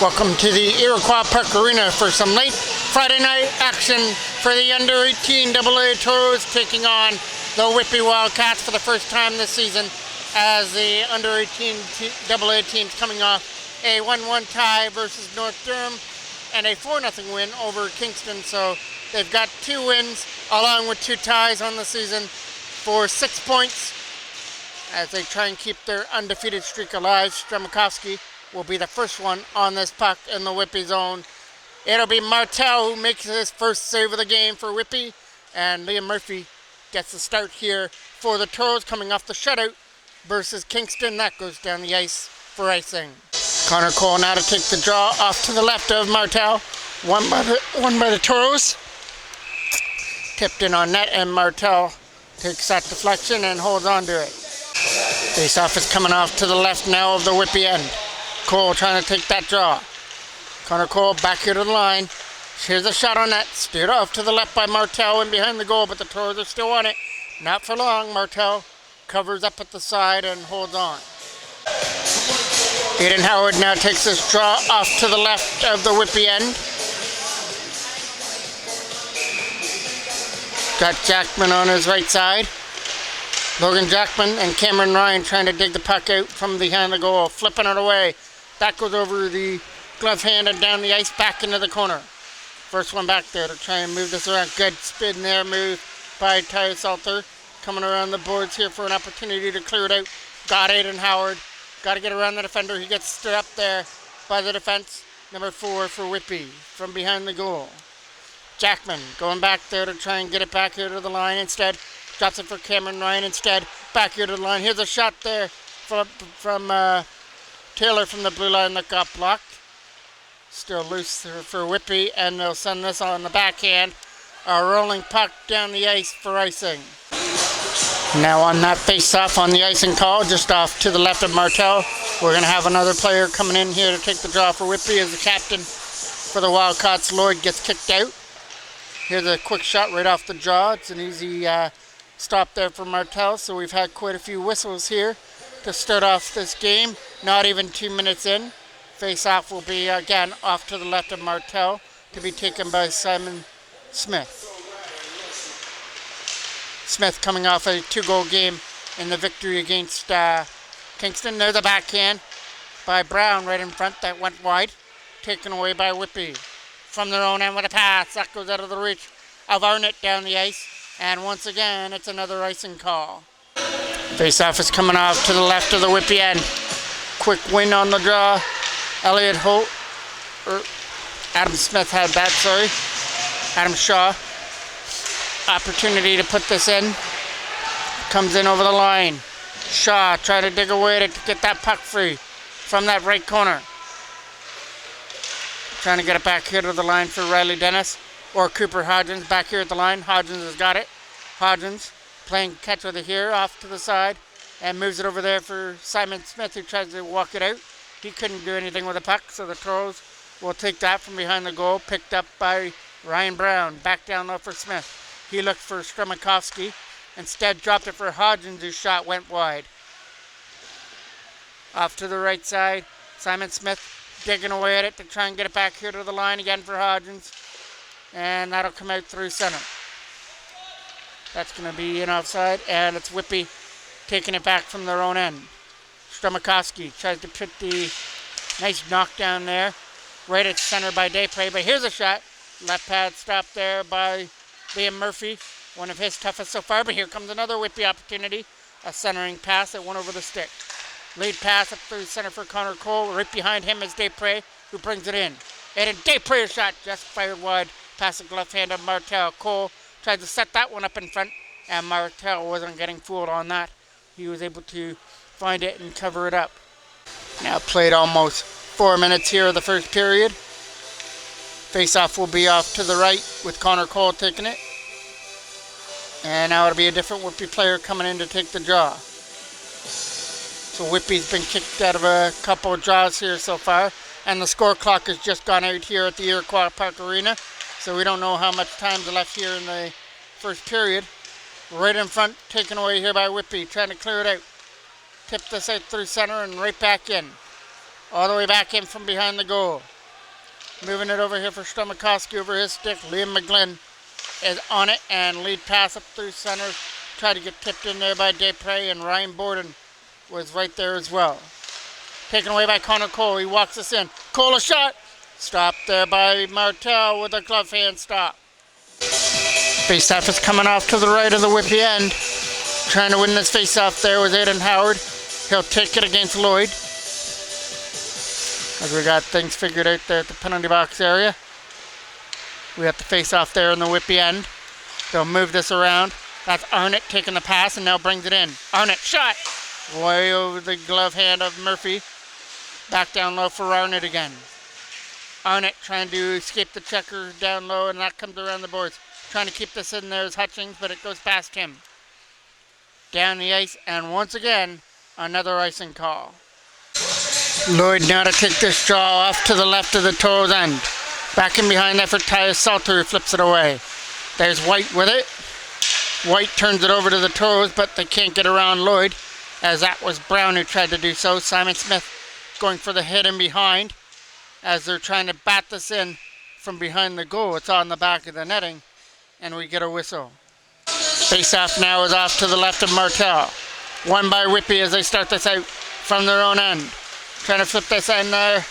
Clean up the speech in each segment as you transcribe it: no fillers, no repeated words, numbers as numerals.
Welcome to the Iroquois Park Arena for some late Friday night action for the U18AA Toros taking on the Whitby Wildcats for the first time this season, as the U18AA team's coming off a 1-1 tie versus North Durham and a 4-0 win over Kingston. So they've got 2 wins along with 2 ties on the season for 6 points as they try and keep their undefeated streak alive. Stremikovsky will be the first one on this puck in the Whitby zone. It'll be Martel who makes his first save of the game for Whitby, and Liam Murphy gets the start here for the Toros, coming off the shutout versus Kingston. That goes down the ice for icing. Connor Cole now to take the draw off to the left of Martel. One by the Toros. Tipped in on net, and Martel takes that deflection and holds on to it. Face-off is coming off to the left now of the Whitby end. Cole trying to take that draw. Connor Cole back here to the line. Here's a shot on net. Steered off to the left by Martel and behind the goal, but the Toros are still on it. Not for long. Martel covers up at the side and holds on. Aiden Howard now takes this draw off to the left of the Whitby end. Got Jackman on his right side. Logan Jackman and Cameron Ryan trying to dig the puck out from behind the goal, flipping it away. That goes over the glove hand and down the ice, back into the corner. First one back there to try and move this around. Good spin there, move by Ty Salter. Coming around the boards here for an opportunity to clear it out. Got Aiden Howard. Got to get around the defender. He gets stood up there by the defense. Number 4 for Whitby from behind the goal. Jackman going back there to try and get it back here to the line instead. Drops it for Cameron Ryan instead. Back here to the line. Here's a shot there from Taylor from the blue line that got blocked. Still loose for Whitby, and they'll send this on the backhand. A rolling puck down the ice for icing. Now on that face-off on the icing call, just off to the left of Martel, we're going to have another player coming in here to take the draw for Whitby as the captain for the Wildcats. Lloyd gets kicked out. Here's a quick shot right off the draw. It's an easy stop there for Martel, so we've had quite a few whistles here to start off this game. Not even 2 minutes in. Face-off will be again off to the left of Martel to be taken by Simon Smith. Smith coming off a 2-goal game in the victory against Kingston. There's a backhand by Brown right in front that went wide. Taken away by Whitby. From their own end with a pass. That goes out of the reach of Arnott down the ice. And once again, it's another icing call. Face-off is coming off to the left of the Whitby end. Quick win on the draw. Elliot Holt, Adam Smith had that, sorry. Adam Shaw. Opportunity to put this in. Comes in over the line. Shaw trying to dig away to get that puck free from that right corner. Trying to get it back here to the line for Riley Dennis. Or Cooper Hodgins back here at the line. Hodgins has got it. Hodgins playing catch with it here off to the side and moves it over there for Simon Smith, who tries to walk it out. He couldn't do anything with the puck, so the Toros will take that from behind the goal. Picked up by Ryan Brown. Back down low for Smith. He looked for Stremikovsky. Instead dropped it for Hodgins, whose shot went wide. Off to the right side. Simon Smith digging away at it to try and get it back here to the line again for Hodgins. And that'll come out through center. That's going to be an offside, and it's Whitby taking it back from their own end. Stremikovsky tries to put the nice knockdown there. Right at center by Daypray, but here's a shot. Left pad stop there by Liam Murphy. One of his toughest so far, but here comes another Whitby opportunity. A centering pass that went over the stick. Lead pass up through center for Connor Cole. Right behind him is Daypray, who brings it in. And Daypray's shot just fired wide past the glove hand of Martel. Cole tried to set that one up in front, and Martel wasn't getting fooled on that. He was able to find it and cover it up. Now played almost 4 minutes here of the first period. Face-off will be off to the right with Connor Cole taking it. And now it'll be a different Whitby player coming in to take the draw. So Whitby's been kicked out of a couple of draws here so far. And the score clock has just gone out here at the Iroquois Park Arena. So we don't know how much time's left here in the first period. Right in front, taken away here by Whitby, trying to clear it out. Tip this out through center and right back in. All the way back in from behind the goal. Moving it over here for Stomachowski over his stick. Liam McGlynn is on it, and lead pass up through center. Tried to get tipped in there by Desprez, and Ryan Borden was right there as well. Taken away by Connor Cole. He walks us in. Cole a shot. Stopped there by Martel with a glove hand stop. Faceoff is coming off to the right of the Whitby end. Trying to win this faceoff there was Aiden Howard. He'll take it against Lloyd. As we got things figured out there at the penalty box area. We have the faceoff there in the Whitby end. They'll move this around. That's Arnott taking the pass and now brings it in. Arnott shot. Way over the glove hand of Murphy. Back down low for Arnott again. Arnott trying to escape the checker down low, and that comes around the boards. Trying to keep this in there is Hutchings, but it goes past him. Down the ice, and once again, another icing call. Lloyd now to take this draw off to the left of the Toros end. Back in behind there for Tyus Salter, who flips it away. There's White with it. White turns it over to the Toros, but they can't get around Lloyd, as that was Brown who tried to do so. Simon Smith going for the hit in behind, as they're trying to bat this in from behind the goal. It's on the back of the netting, and we get a whistle. Face-off now is off to the left of Martel. Won by Whitby as they start this out from their own end. Trying to flip this in there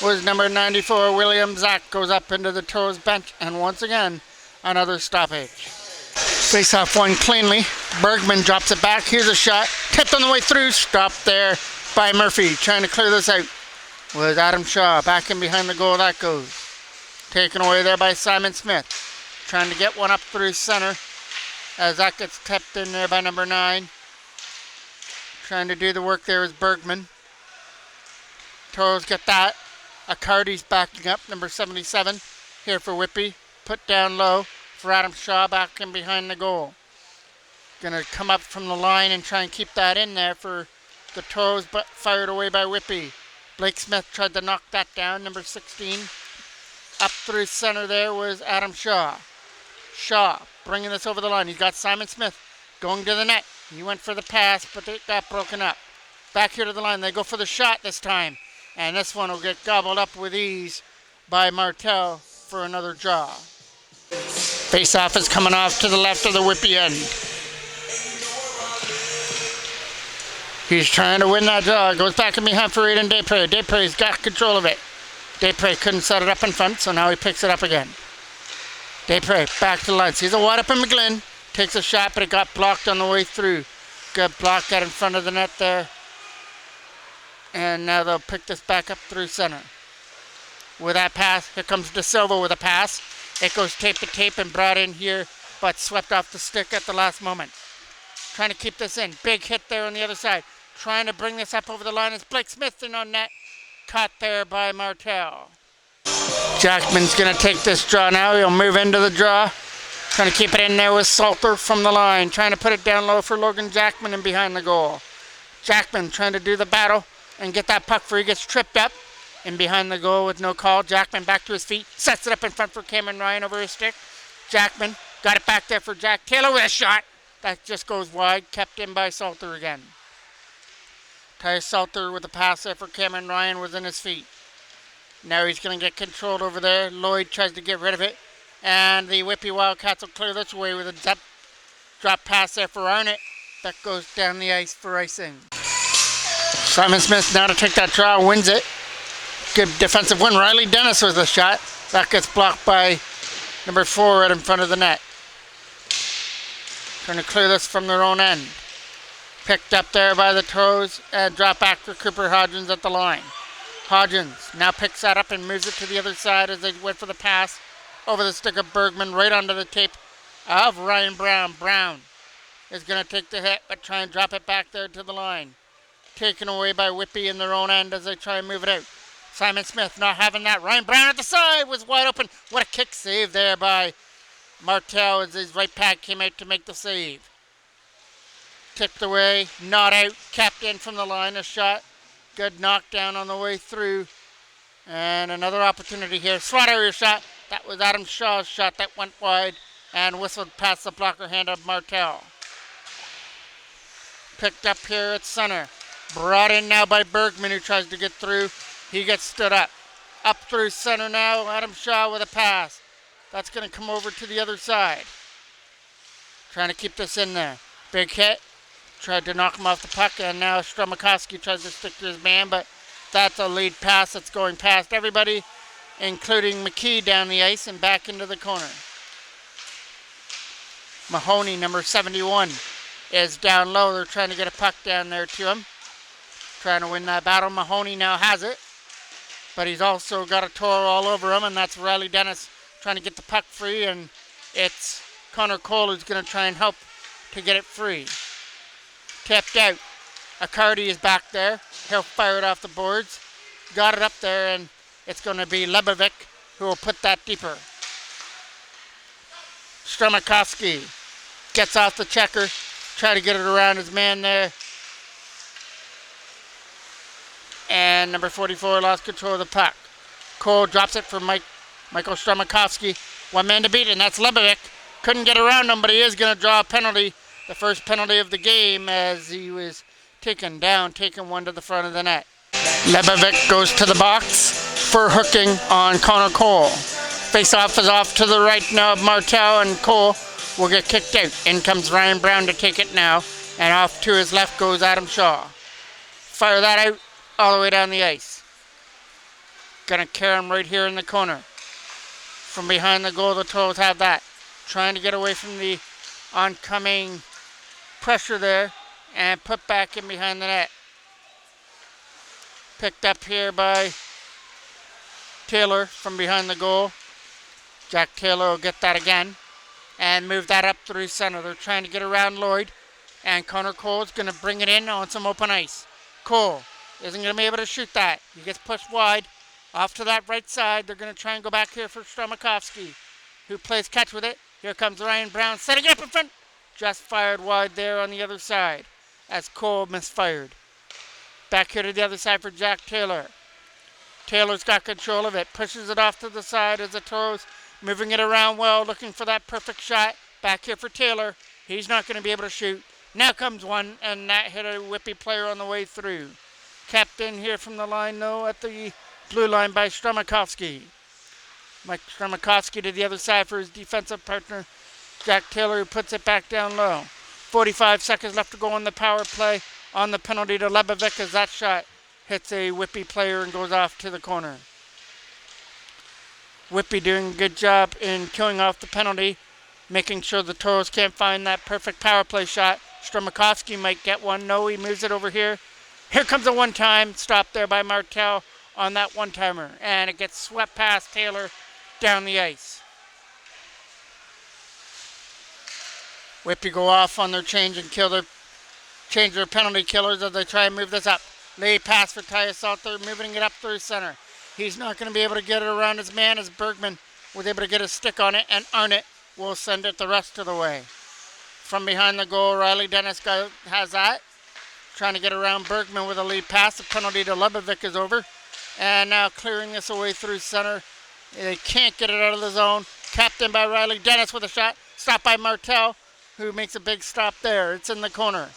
was number 94, William Zach, goes up into the Toros bench, and once again, another stoppage. Face-off won cleanly. Bergman drops it back. Here's a shot. Tipped on the way through. Stopped there by Murphy. Trying to clear this out was Adam Shaw. Back in behind the goal that goes. Taken away there by Simon Smith. Trying to get one up through center as that gets tipped in there by number 9. Trying to do the work there is Bergman. Toros get that. Accardi's backing up, number 77 here for Whitby. Put down low for Adam Shaw back in behind the goal. Gonna come up from the line and try and keep that in there for the Toros, but fired away by Whitby. Blake Smith tried to knock that down, number 16. Up through center there was Adam Shaw. Shaw bringing this over the line. He's got Simon Smith going to the net. He went for the pass, but it got broken up. Back here to the line. They go for the shot this time. And this one will get gobbled up with ease by Martel for another draw. Face-off is coming off to the left of the Whitby end. He's trying to win that draw. Goes back in behind for Aiden Desprez. Desprez's got control of it. Desprez couldn't set it up in front, so now he picks it up again. Desprez back to the line. Sees a wide open McGlynn. Takes a shot, but it got blocked on the way through. Good block out in front of the net there. And now they'll pick this back up through center. With that pass, here comes De Silva with a pass. It goes tape to tape and brought in here, but swept off the stick at the last moment. Trying to keep this in. Big hit there on the other side. Trying to bring this up over the line is Blake Smith in on net. Caught there by Martel. Jackman's going to take this draw now. He'll move into the draw. Trying to keep it in there with Salter from the line. Trying to put it down low for Logan Jackman and behind the goal. Jackman trying to do the battle and get that puck free. Gets tripped up and behind the goal with no call. Jackman back to his feet. Sets it up in front for Cameron Ryan over his stick. Jackman got it back there for Jack Taylor with a shot. That just goes wide. Kept in by Salter again. Tyus Salter with a pass there for Cameron Ryan was in his feet. Now he's going to get controlled over there. Lloyd tries to get rid of it. And the Whitby Wildcats will clear this away with a drop pass there for Arnott. That goes down the ice for icing. Simon Smith now to take that draw, wins it. Good defensive win. Riley Dennis with a shot. That gets blocked by number 4 right in front of the net. Trying to clear this from their own end. Picked up there by the Toros and drop back for Cooper Hodgins at the line. Hodgins now picks that up and moves it to the other side as they went for the pass over the stick of Bergman right onto the tape of Ryan Brown. Brown is going to take the hit but try and drop it back there to the line. Taken away by Whitby in their own end as they try and move it out. Simon Smith not having that. Ryan Brown at the side was wide open. What a kick save there by Martel as his right pad came out to make the save. Tipped away, not out, kept in from the line, a shot. Good knockdown on the way through. And another opportunity here. SWAT area shot. That was Adam Shaw's shot that went wide and whistled past the blocker hand of Martel. Picked up here at center. Brought in now by Bergman who tries to get through. He gets stood up. Up through center now. Adam Shaw with a pass. That's going to come over to the other side. Trying to keep this in there. Big hit. Tried to knock him off the puck, and now Stromakowski tries to stick to his man, but that's a lead pass that's going past everybody, including McKee down the ice and back into the corner. Mahoney, number 71, is down low. They're trying to get a puck down there to him. Trying to win that battle. Mahoney now has it, but he's also got a Toro all over him, and that's Riley Dennis trying to get the puck free, and it's Connor Cole who's going to try and help to get it free. Tipped out. Accardi is back there. He'll fire it off the boards. Got it up there, and it's going to be Lebovic who will put that deeper. Stromakowski gets off the checker. Try to get it around his man there. And number 44 lost control of the puck. Cole drops it for Michael Stromakowski. One man to beat, and that's Lebovic. Couldn't get around him, but he is going to draw a penalty. The first penalty of the game as he was taken down, taking one to the front of the net. Lebovic goes to the box for hooking on Connor Cole. Face-off is off to the right now of Martel, and Cole will get kicked out. In comes Ryan Brown to take it now, and off to his left goes Adam Shaw. Fire that out all the way down the ice. Gonna carry him right here in the corner. From behind the goal, the Toros have that. Trying to get away from the oncoming pressure there and put back in behind the net. Picked up here by Taylor from behind the goal. Jack Taylor will get that again and move that up through center. They're trying to get around Lloyd, and Connor Cole is going to bring it in on some open ice. Cole isn't going to be able to shoot that. He gets pushed wide off to that right side. They're going to try and go back here for Stromakowski, who plays catch with it. Here comes Ryan Brown setting it up in front. Just fired wide there on the other side as Cole misfired. Back here to the other side for Jack Taylor. Taylor's got control of it. Pushes it off to the side as the Toros moving it around well, looking for that perfect shot. Back here for Taylor. He's not going to be able to shoot. Now comes one, and that hit a Whitby player on the way through. Kept in here from the line, though, at the blue line by Stromakowski. Mike Stromakowski to the other side for his defensive partner, Jack Taylor, who puts it back down low. 45 seconds left to go on the power play on the penalty to Lebovic as that shot hits a Whitby player and goes off to the corner. Whitby doing a good job in killing off the penalty, making sure the Toros can't find that perfect power play shot. Stromakowski might get one. No, he moves it over here. Here comes a one-time stop there by Martel on that one-timer, and it gets swept past Taylor down the ice. Whitby go off on their change and change their penalty killers as they try and move this up. Lay pass for Tyus Salter, moving it up through center. He's not going to be able to get it around his man as Bergman was able to get a stick on it, and Arnott will send it the rest of the way. From behind the goal, Riley Dennis has that. Trying to get around Bergman with a lead pass. The penalty to Lebovic is over. And now clearing this away through center. They can't get it out of the zone. Capped in by Riley Dennis with a shot. Stopped by Martel, who makes a big stop there. It's in the corner.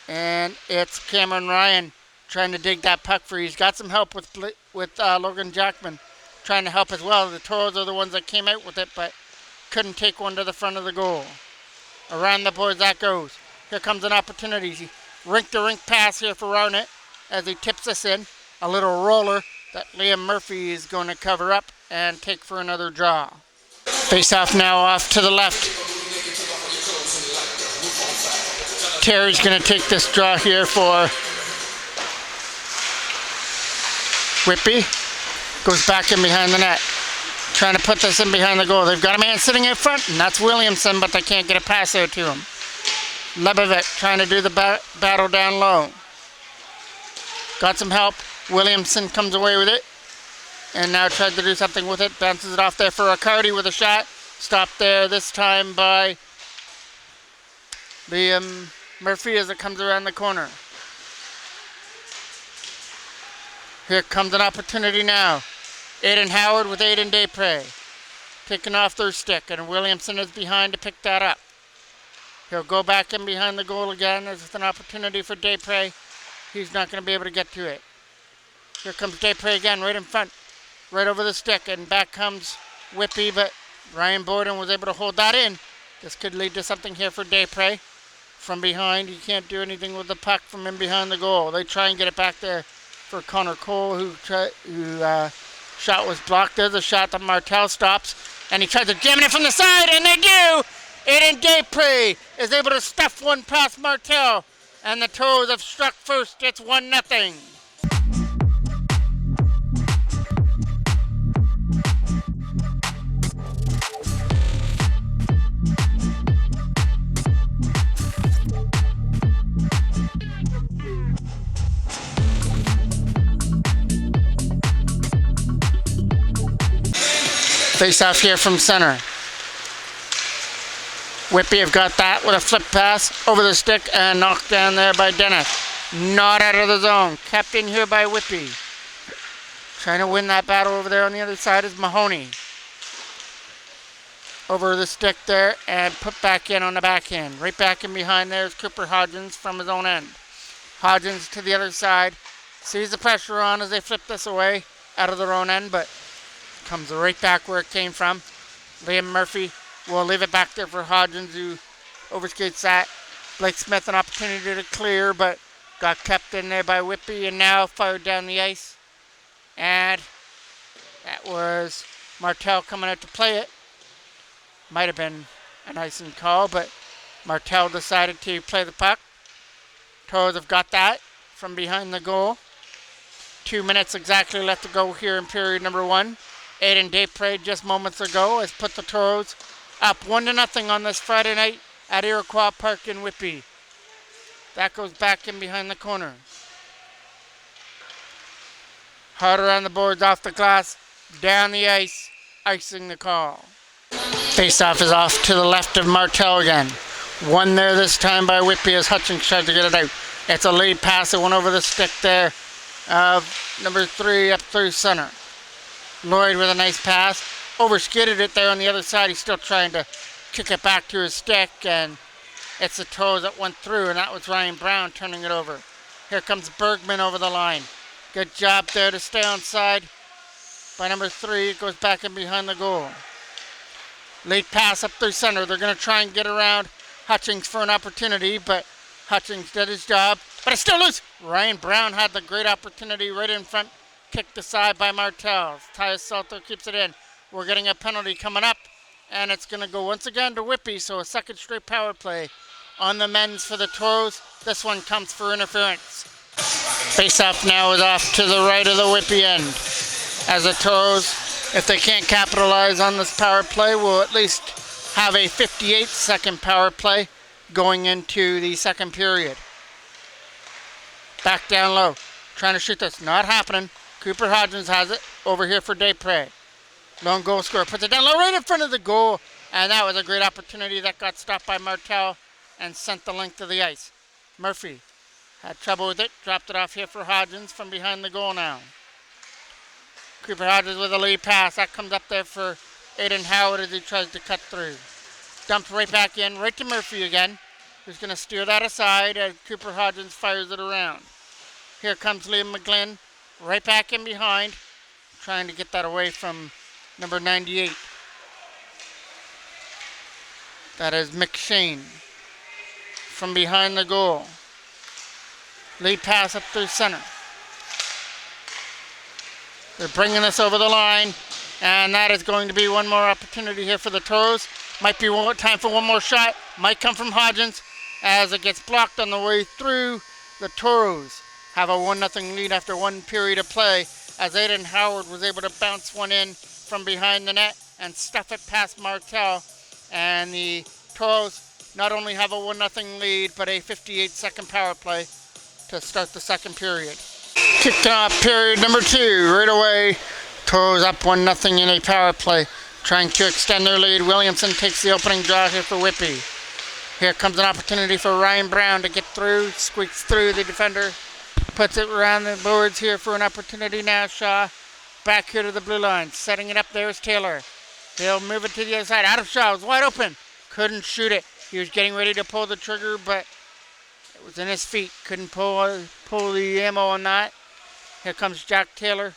And it's Cameron Ryan trying to dig that puck free. He's got some help with Logan Jackman trying to help as well. The Toros are the ones that came out with it, but couldn't take one to the front of the goal. Around the boards that goes. Here comes an opportunity. Rink-to-rink pass here for Arnott as he tips this in. A little roller that Liam Murphy is going to cover up and take for another draw. Face off now off to the left. Terry's going to take this draw here for Whitby. Goes back in behind the net. Trying to put this in behind the goal. They've got a man sitting in front, and that's Williamson, but they can't get a pass out to him. Lebovic trying to do the battle down low. Got some help. Williamson comes away with it. And now tried to do something with it. Bounces it off there for Accardi with a shot. Stopped there this time by Liam Murphy as it comes around the corner. Here comes an opportunity now. Aiden Howard with Aiden Desprez. Picking off their stick, and Williamson is behind to pick that up. He'll go back in behind the goal again. There's an opportunity for Desprez. He's not going to be able to get to it. Here comes Daypre again, right in front, right over the stick, and back comes Whitby, but Ryan Borden was able to hold that in. This could lead to something here for Daypre. From behind, you can't do anything with the puck from in behind the goal. They try and get it back there for Connor Cole, who shot was blocked. There's a shot that Martel stops, and he tries to jam it from the side, and they do! Aiden Daypre is able to stuff one past Martel, and the Toros have struck first. It's 1-0. Face off here from center. Whitby have got that with a flip pass over the stick and knocked down there by Dennis. Not out of the zone. Kept in here by Whitby. Trying to win that battle over there on the other side is Mahoney. Over the stick there and put back in on the backhand. Right back in behind there is Cooper Hodgins from his own end. Hodgins to the other side. Sees the pressure on as they flip this away out of their own end, but comes right back where it came from. Liam Murphy will leave it back there for Hodgins, who overskates that. Blake Smith an opportunity to clear, but got kept in there by Whitby and now fired down the ice. And that was Martel coming out to play it. Might have been an icing call, but Martel decided to play the puck. Toros have got that from behind the goal. 2 minutes exactly left to go here in period number 1. Aiden Daypre just moments ago has put the Toros up 1-0 on this Friday night at Iroquois Park in Whitby. That goes back in behind the corner. Harder on the boards, off the glass, down the ice, icing the call. Face-off is off to the left of Martel again. One there this time by Whitby as Hutchings tried to get it out. It's a lead pass that went over the stick there of number 3 up through center. Lloyd with a nice pass, overskidded it there on the other side. He's still trying to kick it back to his stick, and it's the Toros that went through, and that was Ryan Brown turning it over. Here comes Bergman over the line. Good job there to stay on side by number 3. It goes back in behind the goal. Late pass up through center. They're going to try and get around Hutchings for an opportunity, but Hutchings did his job, but it's still loose. Ryan Brown had the great opportunity right in front. Kicked aside by Martel. Tyus Salter keeps it in. We're getting a penalty coming up, and it's going to go once again to Whitby, so a second straight power play on the men's for the Toros. This one comes for interference. Face-off now is off to the right of the Whitby end. As the Toros, if they can't capitalize on this power play, will at least have a 58-second power play going into the second period. Back down low. Trying to shoot this. Not happening. Cooper Hodgins has it over here for Daypre. Lone goal scorer puts it down low right in front of the goal. And that was a great opportunity that got stopped by Martel and sent the length of the ice. Murphy had trouble with it. Dropped it off here for Hodgins from behind the goal now. Cooper Hodgins with a lead pass. That comes up there for Aiden Howard as he tries to cut through. Dumped right back in, right to Murphy again, who's going to steer that aside as Cooper Hodgins fires it around. Here comes Liam McGlynn. Right back in behind, trying to get that away from number 98. That is McShane from behind the goal. Lead pass up through center. They're bringing this over the line, and that is going to be one more opportunity here for the Toros. Might be time for one more shot. Might come from Hodgins as it gets blocked on the way through. The Toros have a 1-0 lead after one period of play as Aiden Howard was able to bounce one in from behind the net and stuff it past Martel. And the Toros not only have a 1-0 lead, but a 58-second power play to start the second period. Kicking off period number 2 right away. Toros up 1-0 in a power play, trying to extend their lead. Williamson takes the opening draw here for Whitby. Here comes an opportunity for Ryan Brown to get through, squeaks through the defender. Puts it around the boards here for an opportunity now. Shaw back here to the blue line. Setting it up there is Taylor. He'll move it to the other side. Out of Shaw. It was wide open. Couldn't shoot it. He was getting ready to pull the trigger, but it was in his feet. Couldn't pull the ammo on that. Here comes Jack Taylor.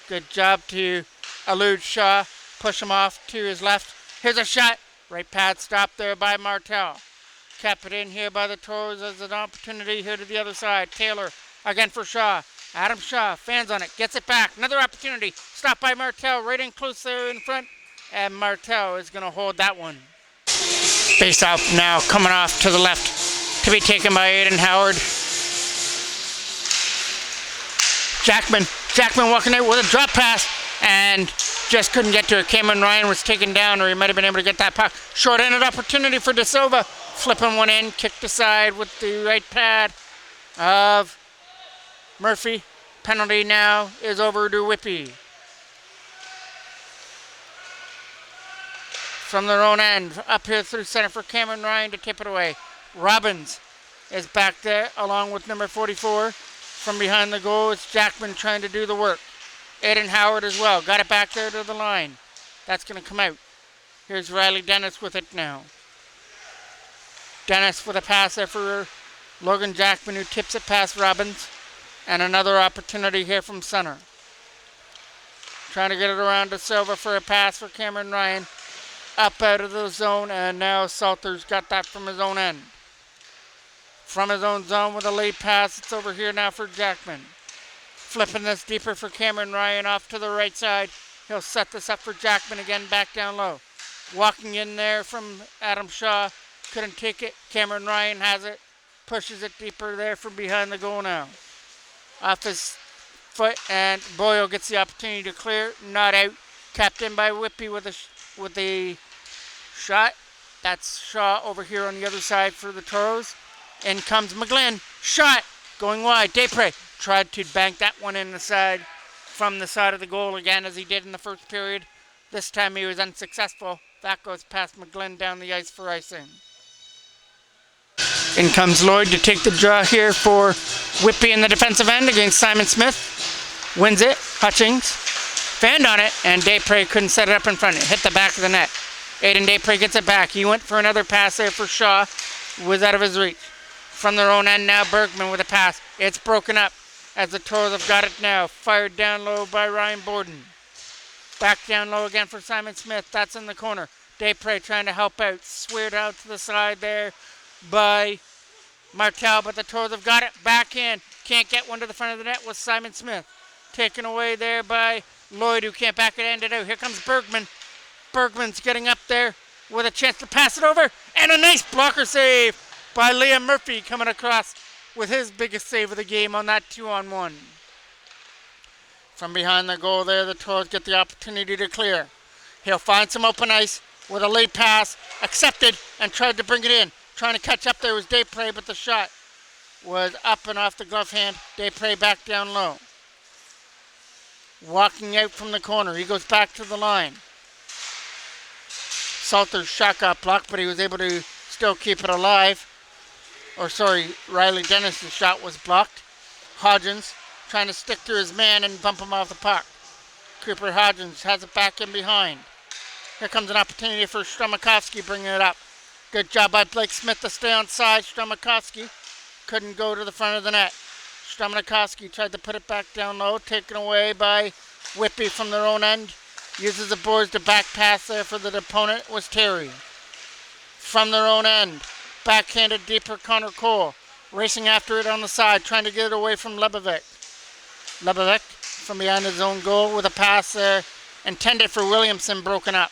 Good job to elude Shaw. Push him off to his left. Here's a shot. Right pad stop there by Martel. Kept it in here by the Toros as an opportunity here to the other side. Taylor again for Shaw. Adam Shaw fans on it. Gets it back. Another opportunity. Stopped by Martel. Right in close there in front. And Martel is going to hold that one. Face off now coming off to the left to be taken by Aiden Howard. Jackman walking out with a drop pass and just couldn't get to it. Cameron Ryan was taken down, or he might have been able to get that puck. Short-handed opportunity for De Silva. Flipping one in, kicked aside with the right pad of Murphy. Penalty now is over to Whitby. From their own end, up here through center for Cameron Ryan to tip it away. Robbins is back there along with number 44. From behind the goal, it's Jackman trying to do the work. Aiden Howard as well. Got it back there to the line. That's going to come out. Here's Riley Dennis with it now. Dennis with a pass there for Logan Jackman, who tips it past Robbins. And another opportunity here from center. Trying to get it around to Silva for a pass for Cameron Ryan. Up out of the zone, and now Salter's got that from his own end. From his own zone with a late pass. It's over here now for Jackman. Flipping this deeper for Cameron Ryan off to the right side. He'll set this up for Jackman again back down low. Walking in there from Adam Shaw. Couldn't take it. Cameron Ryan has it. Pushes it deeper there from behind the goal now. Off his foot, and Boyle gets the opportunity to clear. Not out. Capped in by Whitby with the shot. That's Shaw over here on the other side for the Toros. In comes McGlynn. Shot. Going wide. Desprez tried to bank that one in the side from the side of the goal again as he did in the first period. This time he was unsuccessful. That goes past McGlynn down the ice for icing. In comes Lloyd to take the draw here for Whitby in the defensive end against Simon Smith. Wins it. Hutchings fanned on it, and Desprez couldn't set it up in front. It hit the back of the net. Aiden Desprez gets it back. He went for another pass there for Shaw. Was out of his reach. From their own end now, Bergman with a pass. It's broken up as the Toros have got it now. Fired down low by Ryan Borden. Back down low again for Simon Smith. That's in the corner. Desprez trying to help out. Sweared out to the side there by Martel, but the Toros have got it back in. Can't get one to the front of the net with Simon Smith. Taken away there by Lloyd, who can't back it end it out. Here comes Bergman. Bergman's getting up there with a chance to pass it over. And a nice blocker save by Liam Murphy coming across with his biggest save of the game on that 2-on-1. From behind the goal there, the Toros get the opportunity to clear. He'll find some open ice with a late pass. Accepted and tried to bring it in. Trying to catch up there was Desprez, but the shot was up and off the glove hand. Desprez back down low. Walking out from the corner. He goes back to the line. Salter's shot got blocked, but he was able to still keep it alive. Riley Dennis' shot was blocked. Hodgins trying to stick to his man and bump him off the puck. Cooper Hodgins has it back in behind. Here comes an opportunity for Stromakovsky bringing it up. Good job by Blake Smith to stay on side. Stromakovsky couldn't go to the front of the net. Stromakovsky tried to put it back down low, taken away by Whitby from their own end. Uses the boards to back pass there for the opponent was Terry. From their own end, backhanded deeper Connor Cole. Racing after it on the side, trying to get it away from Lebovic. Lebovic from behind his own goal with a pass there intended for Williamson, broken up.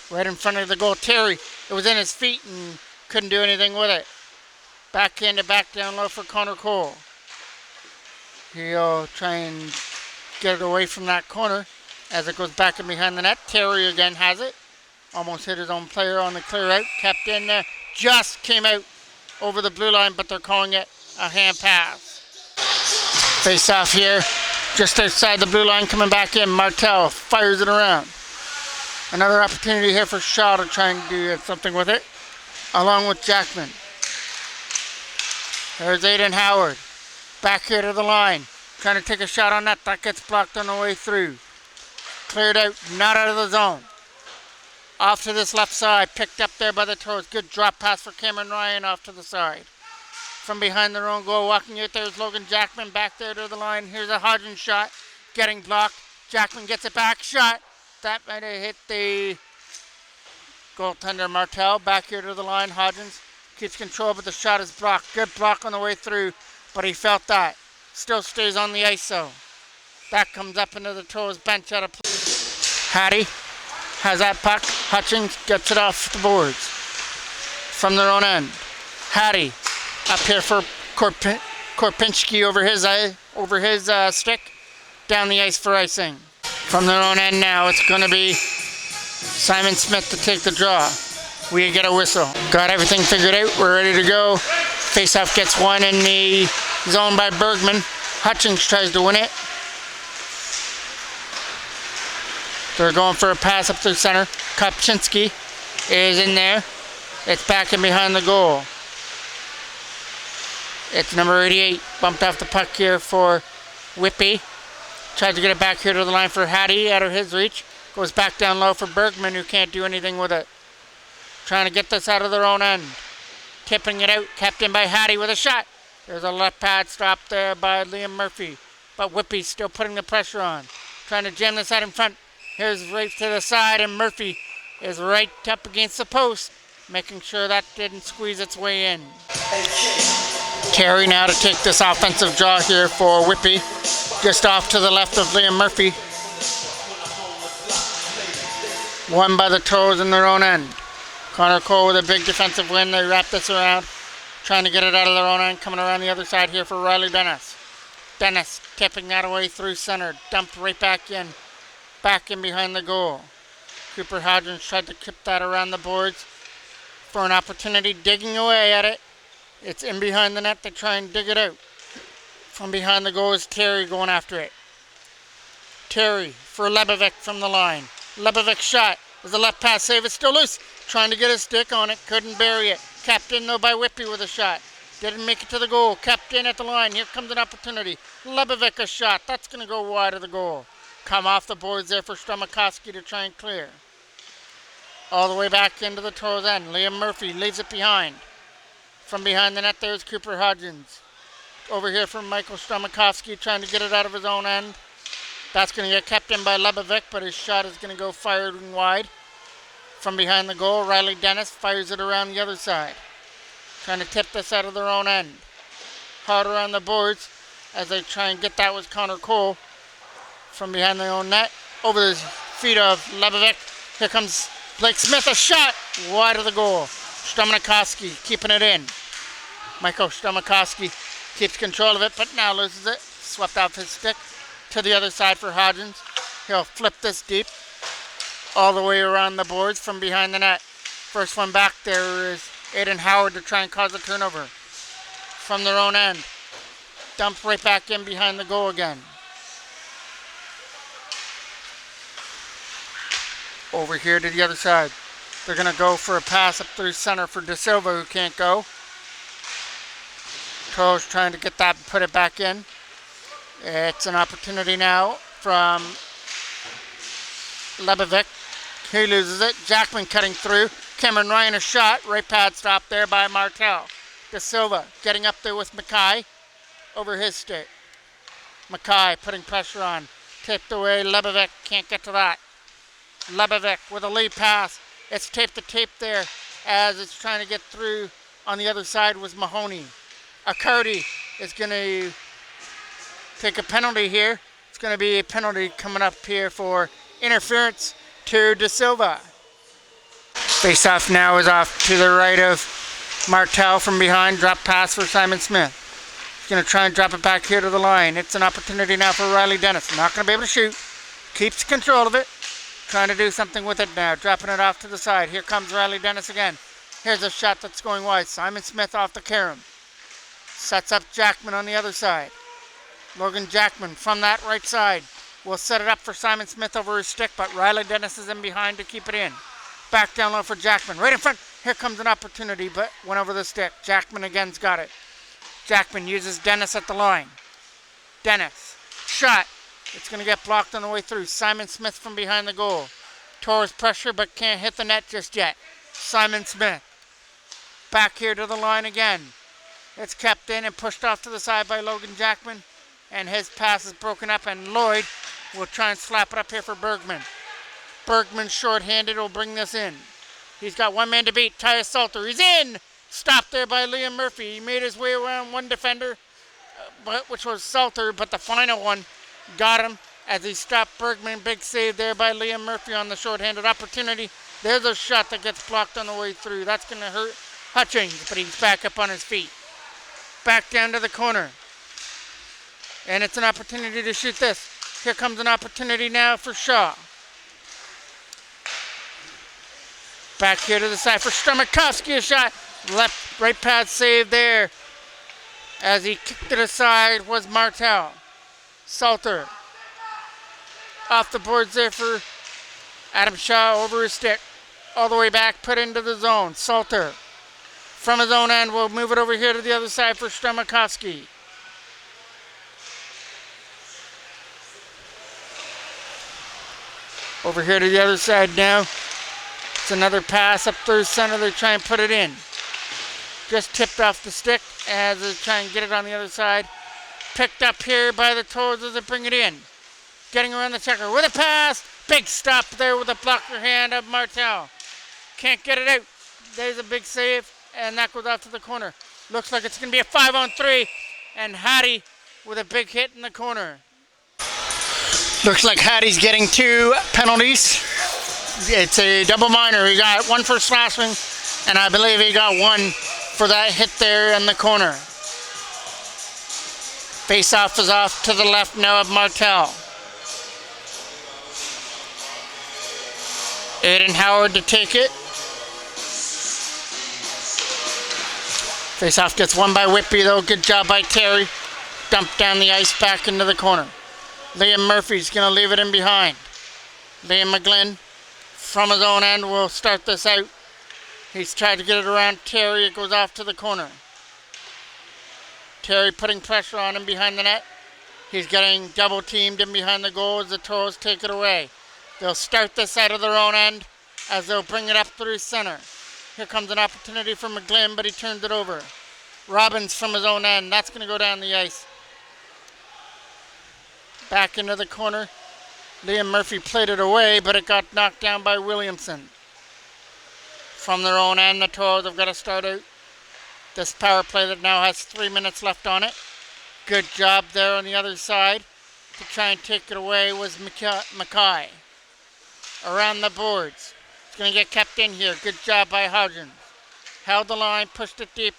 Right in front of the goal, Terry. It was in his feet and couldn't do anything with it. Backhanded back down low for Connor Cole. He'll try and get it away from that corner as it goes back in behind the net. Terry again has it. Almost hit his own player on the clear out. Kept in there. Just came out over the blue line, but they're calling it a hand pass. Face off here. Just outside the blue line, coming back in. Martel fires it around. Another opportunity here for Shaw to try and do something with it, along with Jackman. There's Aiden Howard. Back here to the line. Trying to take a shot on that. That gets blocked on the way through. Cleared out, not out of the zone. Off to this left side. Picked up there by the Toros. Good drop pass for Cameron Ryan off to the side. from behind their own goal. Walking out there is Logan Jackman back there to the line. Here's a Hodgins shot. Getting blocked. Jackman gets it back. Shot. That might have hit the goaltender Martel. Back here to the line. Hodgins keeps control, but the shot is blocked. Good block on the way through, but he felt that. Still stays on the ice though. That comes up into the Toros bench out of play. Hattie has that puck. Hutchings gets it off the boards from their own end. Hattie up here for Korpinski over his stick. Down the ice for icing. From their own end now, it's going to be Simon Smith to take the draw. We get a whistle. Got everything figured out. We're ready to go. Faceoff gets one in the zone by Bergman. Hutchings tries to win it. They're going for a pass up through center. Kopczynski is in there. It's back in behind the goal. It's number 88. Bumped off the puck here for Whitby. Tried to get it back here to the line for Hattie out of his reach. Goes back down low for Bergman, who can't do anything with it. Trying to get this out of their own end. Tipping it out. Kept in by Hattie with a shot. There's a left pad stop there by Liam Murphy. But Whitby's still putting the pressure on. Trying to jam this out in front. Here's right to the side, and Murphy is right up against the post, making sure that didn't squeeze its way in. Terry now to take this offensive draw here for Whitby. Just off to the left of Liam Murphy. Won by the Toros in their own end. Connor Cole with a big defensive win. They wrap this around, trying to get it out of their own end. Coming around the other side here for Riley Dennis. Dennis tipping that away through center. Dumped right back in. Back in behind the goal. Cooper Hodgins tried to keep that around the boards for an opportunity, digging away at it. It's in behind the net. They try and dig it out. From behind the goal is Terry going after it. Terry for Lebovic from the line. Lebovic shot. There's a left pass save. It's still loose. Trying to get his stick on it. Couldn't bury it. Kept in though by Whitby with a shot. Didn't make it to the goal. Kept in at the line. Here comes an opportunity. Lebovic a shot. That's going to go wide of the goal. Come off the boards there for Stromakowski to try and clear. All the way back into the Toros end. Liam Murphy leaves it behind. From behind the net there's Cooper Hodgins. Over here from Michael Stromakowski trying to get it out of his own end. That's going to get kept in by Lebovic, but his shot is going to go fired and wide. From behind the goal, Riley Dennis fires it around the other side. Trying to tip this out of their own end. Harder on the boards as they try and get that was Connor Cole. From behind their own net, over the feet of Lebovic. Here comes Blake Smith, a shot wide of the goal. Stromakowski keeping it in. Michael Stromakowski keeps control of it, but now loses it. Swept off his stick to the other side for Hodgins. He'll flip this deep all the way around the boards from behind the net. First one back there is Aiden Howard to try and cause a turnover. From their own end. Dumped right back in behind the goal again. Over here to the other side. They're going to go for a pass up through center for De Silva, who can't go. Toros trying to get that and put it back in. It's an opportunity now from Lebovic. He loses it. Jackman cutting through. Cameron Ryan a shot. Right pad stop there by Martel. De Silva getting up there with Mackay over his stick. Mackay putting pressure on. Tipped away. Lebovic can't get to that. Lebovic with a lead pass. It's tape to tape there as it's trying to get through. On the other side was Mahoney. Accardi is going to take a penalty here. It's going to be a penalty coming up here for interference to De Silva. Face-off now is off to the right of Martel from behind. Drop pass for Simon Smith. He's going to try and drop it back here to the line. It's an opportunity now for Riley Dennis. Not going to be able to shoot. Keeps control of it. Trying to do something with it now. Dropping it off to the side. Here comes Riley Dennis again. Here's a shot that's going wide. Simon Smith off the carom. Sets up Jackman on the other side. Logan Jackman from that right side will set it up for Simon Smith over his stick, but Riley Dennis is in behind to keep it in. Back down low for Jackman. Right in front. Here comes an opportunity, but went over the stick. Jackman again's got it. Jackman uses Dennis at the line. Dennis. Shot. It's going to get blocked on the way through. Simon Smith from behind the goal. Toros pressure, but can't hit the net just yet. Simon Smith. Back here to the line again. It's kept in and pushed off to the side by Logan Jackman. And his pass is broken up, and Lloyd will try and slap it up here for Bergman. Bergman short-handed will bring this in. He's got one man to beat, Tyus Salter. He's in! Stopped there by Liam Murphy. He made his way around one defender, which was Salter, but the final one got him as he stopped Bergman. Big save there by Liam Murphy on the short-handed opportunity. There's a shot that gets blocked on the way through. That's going to hurt Hutchings, but he's back up on his feet. Back down to the corner. And it's an opportunity to shoot this. Here comes an opportunity now for Shaw. Back here to the side for Stromakowski, a shot. Left, right pad save there. As he kicked it aside was Martel. Salter. Off the boards there for Adam Shaw over his stick. All the way back, put into the zone. Salter. From his own end, will move it over here to the other side for Stromakowski. Over here to the other side now. It's another pass up through center. They try and put it in. Just tipped off the stick as they try and get it on the other side. Picked up here by the Toros as they bring it in. Getting around the checker with a pass. Big stop there with a blocker hand of Martel. Can't get it out. There's a big save, and that goes out to the corner. Looks like it's going to be a 5-on-3, and Hattie with a big hit in the corner. Looks like Hattie's getting 2 penalties. It's a double minor. He got one for slashing, and I believe he got one for that hit there in the corner. Face-off is off to the left now of Martel. Aiden Howard to take it. Face-off gets won by Whitby though. Good job by Terry. Dumped down the ice back into the corner. Liam Murphy's going to leave it in behind. Liam McGlynn from his own end will start this out. He's tried to get it around Terry. It goes off to the corner. Terry putting pressure on him behind the net. He's getting double teamed in behind the goal as the Toros take it away. They'll start this out of their own end as they'll bring it up through center. Here comes an opportunity for McGlynn, but he turned it over. Robbins from his own end. That's going to go down the ice. Back into the corner. Liam Murphy played it away, but it got knocked down by Williamson. From their own end, the Toros have got to start out this power play that now has 3 minutes left on it. Good job there on the other side. To try and take it away was Mackay. Around the boards. It's going to get kept in here. Good job by Hodgins. Held the line, pushed it deep.